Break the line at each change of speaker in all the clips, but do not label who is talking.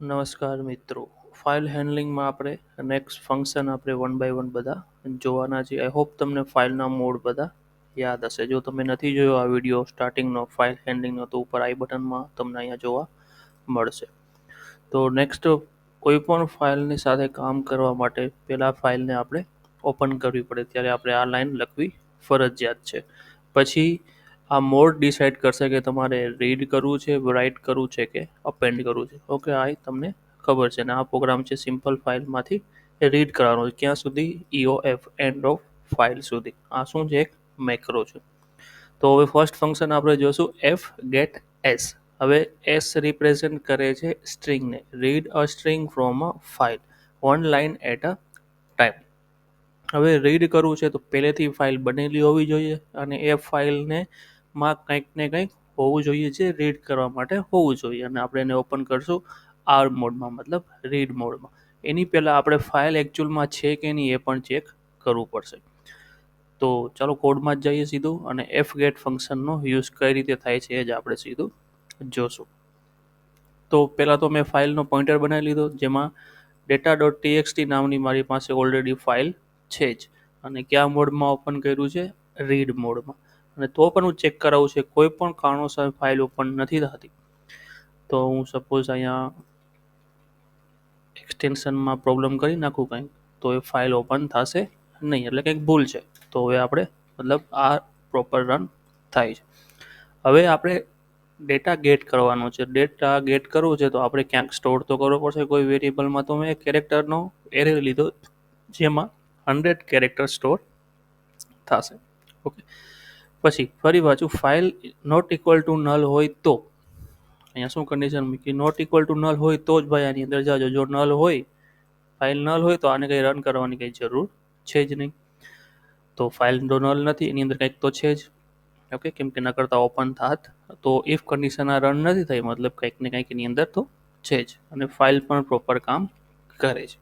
નમસ્કાર મિત્રો, ફાઇલ હેન્ડલિંગમાં આપણે નેક્સ્ટ ફંક્શન આપણે વન બાય વન બધા જોવાના છીએ. આઈ હોપ તમને ફાઇલના મોડ બધા યાદ હશે. જો તમે નથી જોયો આ વિડીયો સ્ટાર્ટિંગનો ફાઇલ હેન્ડલિંગનો, તો ઉપર આઈ બટનમાં તમને અહીંયા જોવા મળશે. તો નેક્સ્ટ કોઈ પણ ફાઇલની સાથે કામ કરવા માટે પહેલાં ફાઇલને આપણે ઓપન કરવી પડે, ત્યારે આપણે આ લાઈન લખવી ફરજિયાત છે. પછી આ મોડ ડિસાઇડ કરશે કે તમારે રીડ કરવું છે, રાઇટ કરવું છે કે અપેન્ડ કરવું છે. ઓકે, આ તમને ખબર છે. અને આ પ્રોગ્રામ છે સિમ્પલ ફાઇલમાંથી રીડ કરવાનો છે ક્યાં સુધી? EOF, એન્ડ ઓફ ફાઇલ સુધી. આ શું છે? એક મેક્રો છે. તો હવે ફર્સ્ટ ફંક્શન આપણે જોશું fgets. હવે એસ રિપ્રેઝેન્ટ કરે છે સ્ટ્રિંગને. Read a string from a file one line at a time. હવે રીડ કરવું છે તો પહેલેથી ફાઇલ બનેલી હોવી જોઈએ અને એ ફાઇલને માં કંઈક ને કંઈક હોવું જોઈએ જે રીડ કરવા માટે હોવું જોઈએ. અને આપણે એને ઓપન કરશું આર મોડમાં, મતલબ રીડ મોડમાં. એની પહેલાં આપણે ફાઇલ એકચ્યુઅલમાં છે કે નહીં એ પણ ચેક કરવું પડશે. તો ચાલો કોડમાં જ જઈએ સીધું, અને fget ફંક્શનનો યુઝ કઈ રીતે થાય છે એ જ આપણે સીધું જોશું. તો પહેલાં તો મેં ફાઇલનો પોઇન્ટર બનાવી લીધો, જેમાં data.txt નામની મારી પાસે ઓલરેડી ફાઇલ છે જ. અને કયા મોડમાં ઓપન કર્યું છે? રીડ મોડમાં. અને તો પણ હું ચેક કરાવું છે કોઈ પણ કારણોસર ફાઇલ ઓપન નથી થતી, તો હું સપોઝ અહીંયા એક્સટેન્શનમાં પ્રોબ્લેમ કરી નાખું કંઈક, તો એ ફાઇલ ઓપન થશે નહીં, એટલે કંઈક ભૂલ છે. તો હવે આપણે મતલબ આ પ્રોપર રન થાય છે. હવે આપણે ડેટા ગેટ કરવાનો છે. ડેટા ગેટ કરવો છે તો આપણે ક્યાંક સ્ટોર તો કરવો પડશે કોઈ વેરિયેબલમાં. તો મેં કેરેક્ટરનો એરે લીધો, જેમાં 100 કેરેક્ટર સ્ટોર થશે. ઓકે, પછી ફરી પાછું file not equal to null હોય તો અહીંયા શું કન્ડિશન મૂકી? નોટ ઇક્વલ ટુ નલ હોય તો જ ભાઈ આની અંદર જાજો. જો નલ હોય, ફાઇલ નલ હોય, તો આને કંઈ રન કરવાની કંઈ જરૂર છે જ નહીં. તો ફાઇલ તો નલ નથી, એની અંદર કંઈક તો છે જ. ઓકે, કેમ કે ન કરતા ઓપન થાત. તો ઇફ કન્ડિશન આ રન નથી થઈ, મતલબ કંઈક ને કંઈક એની અંદર તો છે જ, અને ફાઇલ પણ પ્રોપર કામ કરે છે.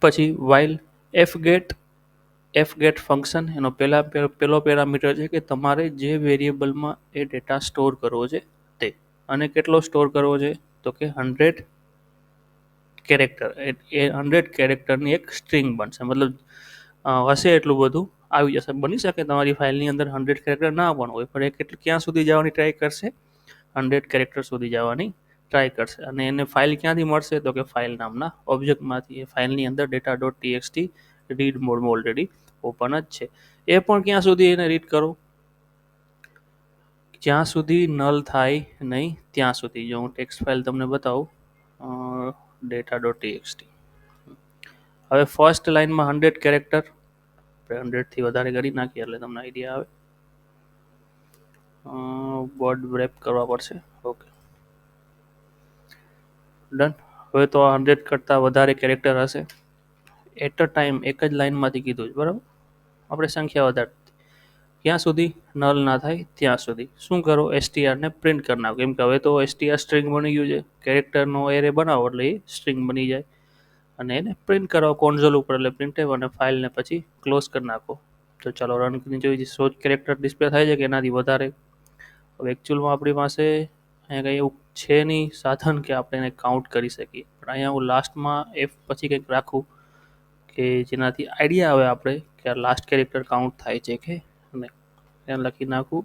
પછી વાઇલ fget ફંક્શન, એનો પહેલો પેરામીટર છે કે તમારે જે વેરિયેબલમાં એ ડેટા સ્ટોર કરવો છે તે. અને કેટલો સ્ટોર કરવો છે? તો કે 100 કેરેક્ટર. એ 100 કેરેક્ટરની એક સ્ટ્રિંગ બનશે, મતલબ હશે એટલું બધું આવી જશે. બની શકે તમારી ફાઇલની અંદર 100 કેરેક્ટર ના પણ હોય, પણ એ ક્યાં સુધી જવાની ટ્રાય કરશે? 100 કેરેક્ટર સુધી જવાની ટ્રાય કરશે. અને એને ફાઇલ ક્યાંથી મળશે? તો કે ફાઇલ નામના ઓબ્જેક્ટમાંથી. એ ફાઇલની અંદર data.txt રીડ મોડમાં ઓલરેડી ઓપન જ છે. એ પણ ક્યાં સુધી એને રીડ કરો? જ્યાં સુધી નલ થાય નહીં ત્યાં સુધી. જો હું ટેક્સ્ટ ફાઇલ તમને બતાવું, data.txt. હવે ફર્સ્ટ લાઇનમાં 100 કેરેક્ટર, 100થી વધારે કરી નાખીએ એટલે તમને આઈડિયા આવે. વર્ડ રેપ કરવા પડશે. Okay, done. હવે તો 100 કરતાં વધારે કેરેક્ટર હશે. એટ અ ટાઈમ એક જ લાઇનમાંથી કીધું છે, બરાબર? આપણે સંખ્યા વધારે ક્યાં સુધી? નલ ના થાય ત્યાં સુધી. શું કરો? STR ને પ્રિન્ટ કરી નાખો, કેમ કે હવે તો STR સ્ટ્રિંગ બની ગયું છે. કેરેક્ટરનો એરે બનાવો એટલે એ સ્ટ્રિંગ બની જાય, અને એને પ્રિન્ટ કરો કોન્સોલ ઉપર, એટલે printf, અને ફાઇલને પછી ક્લોઝ કરી નાખો. તો ચાલો રન કરીને જોઈએ 100 કેરેક્ટર ડિસ્પ્લે થાય છે કે એનાથી વધારે. હવે એકચ્યુઅલમાં આપણી પાસે અહીંયા કંઈ એવું છે નહીં સાધન કે આપણે એને કાઉન્ટ કરી શકીએ, પણ અહીંયા હું લાસ્ટમાં F પછી કંઈક રાખું કે જેનાથી આઈડિયા આવે આપણે કે આ લાસ્ટ કેરેક્ટર કાઉન્ટ થાય છે કે નહીં. ત્યાં લખી નાખું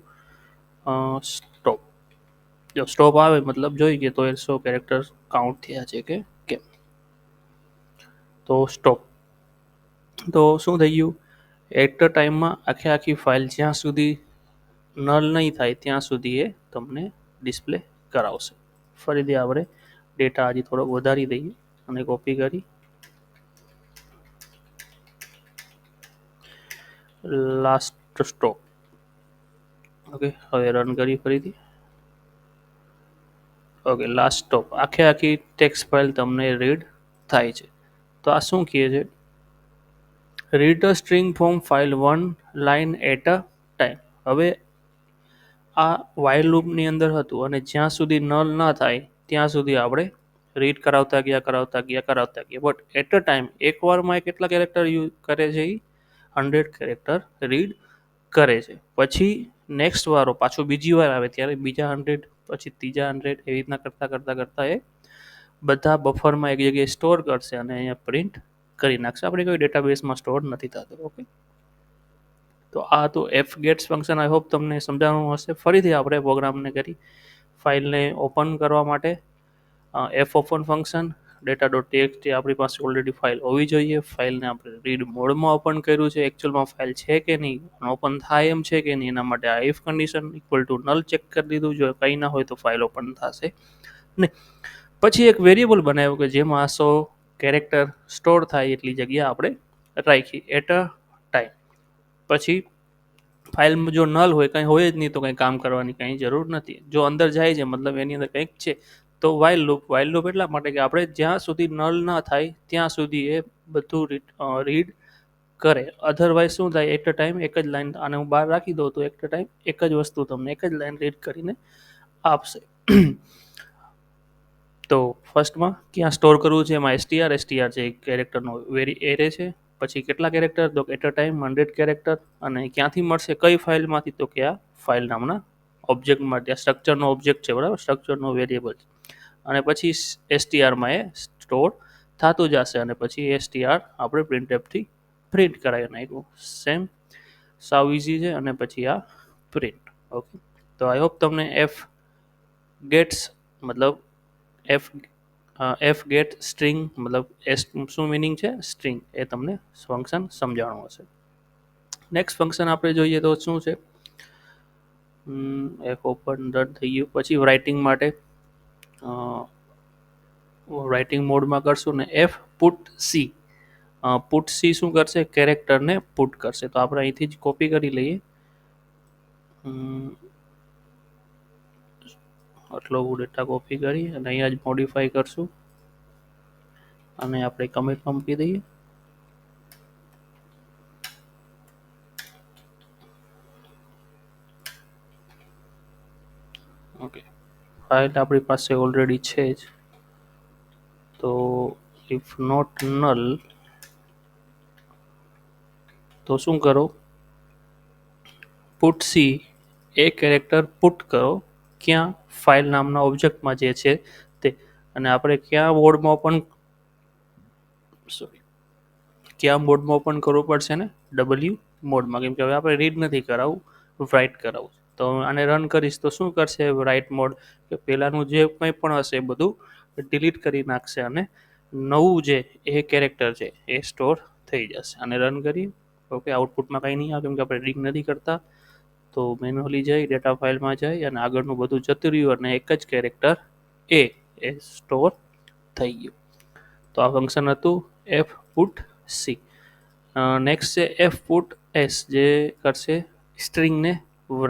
સ્ટોપ. જો સ્ટોપ આવે મતલબ જોઈ કે તો 100 કેરેક્ટર કાઉન્ટ થયા છે કે કેમ. તો સ્ટોપ. તો શું થઈ ગયું? એટ અ ટાઈમમાં આખી ફાઇલ જ્યાં સુધી નલ નહીં થાય ત્યાં સુધી એ તમને ડિસ્પ્લે કરાવશે. ફરીથી આપણે ડેટા હજી થોડોક વધારી દઈએ અને કોપી કરી લાસ્ટ સ્ટોપ. ઓકે, હવે રન કરી ફરીથી. Okay, last stop. આખી ટેક્સ્ટ ફાઇલ તમને રીડ થાય છે. તો આ શું કહે છે? Read a string from file one line at a time. હવે આ વાઇલ લૂપની અંદર હતું, અને જ્યાં સુધી નલ ના થાય ત્યાં સુધી આપણે રીડ કરાવતા ગયા. બટ એટ અ ટાઈમ એકવારમાં એ કેટલા કેરેક્ટર યુઝ કરે છે? એ 100 કેરેક્ટર રીડ કરે છે. પછી નેક્સ્ટ વારો પાછો બીજી વાર આવે ત્યારે બીજા 100, પછી ત્રીજા 100, એવી રીતના કરતાં કરતાં કરતાં એ બધા બફરમાં એક જગ્યાએ સ્ટોર કરશે અને અહીંયા પ્રિન્ટ કરી નાખશે. આપણે કોઈ ડેટાબેઝમાં સ્ટોર નથી થતું. ઓકે, તો આ તો F gets function I hope તમને સમજાવવાનું હશે. ફરીથી આપણે પ્રોગ્રામને કરી ફાઇલને ઓપન કરવા માટે એફ ઓપન ફંક્શન data.txt આપણી પાસે ઓલરેડી ફાઇલ હોવી જોઈએ. ફાઇલને આપણે રીડ મોડમાં ઓપન કર્યું છે, એકચ્યુઅલમાં ફાઇલ છે કે નહીં, ઓપન થાય એમ છે કે નહીં, એના માટે આ if condition equal to null check કરી દીધું. જો કંઈ ના હોય તો ફાઇલ ઓપન થશે ને. પછી એક વેરિયેબલ બનાવ્યું કે જેમાં 100 કેરેક્ટર સ્ટોર થાય એટલી જગ્યા આપણે રાખી એટ અ ટાઈમ. પછી ફાઇલમાં જો નલ હોય, કંઈ હોય જ નહીં, તો કંઈ કામ કરવાની કંઈ જરૂર નથી. જો અંદર જાય છે મતલબ એની અંદર કંઈક છે, તો વાઇલ લૂપ એટલા માટે કે આપણે જ્યાં સુધી નલ ના થાય ત્યાં સુધી એ બધું રીડ કરે. અધરવાઇઝ શું થાય, એટ અ ટાઈમ એક જ લાઈન, આને હું બહાર રાખી દઉં તો એટ અ ટાઈમ એક જ વસ્તુ તમને એક જ લાઈન રીડ કરીને આપશે. તો ફર્સ્ટમાં ક્યાં સ્ટોર કરવું છે, એમાં એસટીઆર છે એક કેરેક્ટરનો એરે છે. પછી કેટલા કેરેક્ટર, તો એટ અ ટાઈમ 100 કેરેક્ટર. અને ક્યાંથી મળશે, કઈ ફાઇલમાંથી, તો કે આ ફાઇલ નામના ઓબ્જેક્ટમાં, ત્યાં સ્ટ્રક્ચરનો ઓબ્જેક્ટ છે, બરાબર, સ્ટ્રક્ચરનો વેરિયેબલ. અને પછી એસટીઆરમાં એ સ્ટોર થતું જશે અને પછી એસટીઆર આપણે પ્રિન્ટએફથી પ્રિન્ટ કરાવી નાખ્યું. સેમ, સાવ ઇઝી છે. અને પછી આ પ્રિન્ટ. ઓકે, તો આઈ હોપ તમને એફ ગેટ્સ મતલબ એફ ગેટ સ્ટ્રિંગ મતલબ એસ શું મિનિંગ છે સ્ટ્રિંગ, એ તમને ફંક્શન સમજાવવાનું હશે. નેક્સ્ટ ફંક્શન આપણે જોઈએ તો શું છે, એફ ઓપન રન થઈ ગયું. પછી રાઇટિંગ માટે રાઇટિંગ મોડમાં કરશું ને F put C. Put C શું કરશે, કેરેક્ટરને પુટ કરશે. તો આપણે અહીંથી જ કોપી કરી લઈએ. આટલો ડેટા કોપી કરી અને અહીંયા જ મોડિફાઈ કરશું અને આપણે કમિટમાં મૂકી દઈએ. ઓકે, ફાઇલ આપણી પાસે ઓલરેડી છે જ. તો ઇફ નોટ નલ તો શું કરો, પુટ સી એ કેરેક્ટર પુટ કરો ક્યાં, ફાઇલ નામના ઓબ્જેક્ટમાં જે છે તે. અને આપણે ક્યાં મોડમાં ઓપન ઓપન કરવું પડશે ને, ડબલ્યુ મોડમાં, કેમ કે હવે આપણે રીડ નથી કરાવવું, રાઇટ કરાવવું. તો આને રન કરીશ તો શું કરશે રાઇટ મોડ, કે પહેલાંનું જે કંઈ પણ હશે એ બધું ડિલીટ કરી નાખશે અને નવું જે એ કેરેક્ટર છે એ સ્ટોર થઈ જશે. અને રન કરી. ઓકે, આઉટપુટમાં કંઈ નહીં આવે કેમ કે આપણે રીડ નથી કરતા. તો મેન્યુઅલી જઈ ડેટા ફાઇલમાં જાય અને આગળનું બધું જતું રહ્યું અને એક જ કેરેક્ટર એ સ્ટોર થઈ ગયું. તો આ ફંક્શન હતું એફ પુટ સી. નેક્સ્ટ છે એફ પુટ એસ, જે કરશે સ્ટ્રિંગને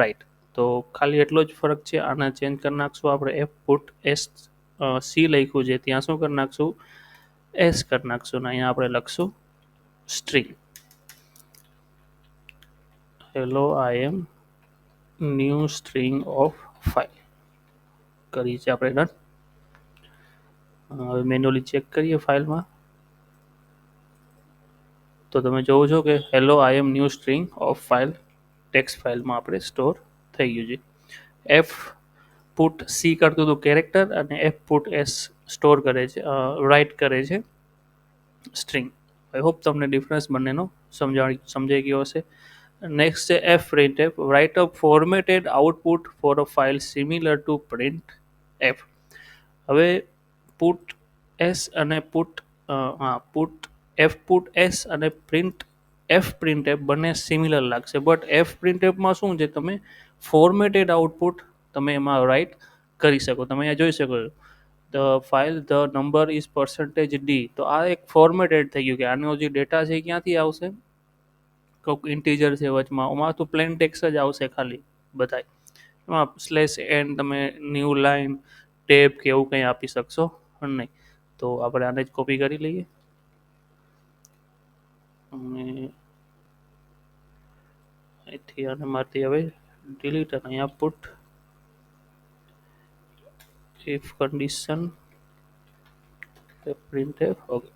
રાઇટ. તો ખાલી એટલો જ ફરક છે, આને ચેન્જ કરી નાખશું આપણે. એફ પુટ એસ સી લખ્યું છે ત્યાં શું કરી નાખશું, એસ કરી નાખશું. ને અહીંયા આપણે લખશું string. Hello I am new string of file કરી છે આપણે રન. હવે મેન્યુઅલી ચેક કરીએ ફાઇલમાં તો તમે જોવો છો કે hello I am new string of file text ફાઇલમાં આપણે સ્ટોર થઈ ગયું છે. એફ પુટ સી કરતું હતું કેરેક્ટર અને એફ પુટ એસ સ્ટોર કરે છે, રાઇટ કરે છે સ્ટ્રિંગ. આઈ હોપ તમને ડિફરન્સ બંનેનો સમજાઈ ગયો હશે. નેક્સ્ટ છે F printf, write a formatted output for a file similar to print F. હવે પુટ એસ અને પુટ એસ અને પ્રિન્ટ એફ બંને સિમિલર લાગશે, બટ એફ પ્રિન્ટ એફમાં શું છે, તમે ફોર્મેટેડ આઉટપુટ તમે એમાં રાઇટ કરી શકો. તમે અહીંયા જોઈ શકો છો the file the number is %d. તો આ એક ફોર્મેટેડ થઈ ગયું કે આનો જે ડેટા છે ક્યાંથી આવશે, કોઈક ઇન્ટીજર છે વચમાં, આમાં તો પ્લેન ટેક્સ જ આવશે ખાલી બધાય. એમાં /n તમે ન્યૂ લાઇન ટેબ કે એવું કંઈ આપી શકશો નહીં. તો આપણે આને જ કોપી કરી લઈએ અને અહીંથી આને મારથી હવે ડિલીટ અને અહીંયા put if condition printf. Okay,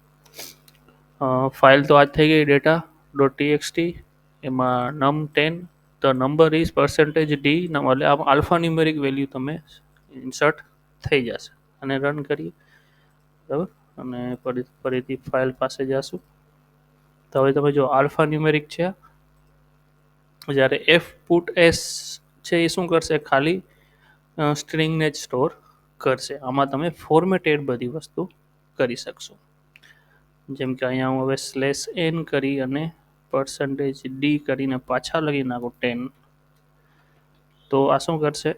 file તો આજ થઈ ગઈ data.txt. એમાં num10 the number is %d, એટલે આલ્ફા ન્યુમેરિક વેલ્યુ તમે ઇન્સર્ટ થઈ જશે. અને રન કરીએ, બરાબર. અને ફરીથી ફાઇલ પાસે જશું. તો હવે તમે જો આલ્ફા ન્યુમેરિક છે, જ્યારે એફ પુટ એસ છે એ શું કરશે, ખાલી સ્ટ્રિંગને જ સ્ટોર કરશે. આમાં તમે ફોર્મેટેડ બધી વસ્તુ કરી શકશો. જેમ કે અહીંયા હું હવે /n કરી અને %d કરીને પાછા લખી નાખું 10, તો આ શું કરશે,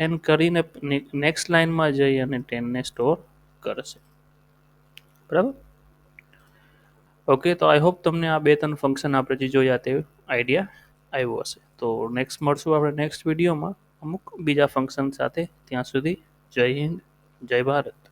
/n કરીને નેક્સ્ટ લાઇનમાં જઈ અને 10 ને સ્ટોર કરશે, બરાબર. ઓકે, તો આઈ હોપ તમને આ 2-3 ફંક્શન આપણે જે જોયા તે આઈડિયા આવ્યો હશે. તો નેક્સ્ટ મળશું આપણે નેક્સ્ટ વિડીયોમાં અમુક બીજા ફંક્શન સાથે. ત્યાં સુધી જય હિન્દ, જય ભારત.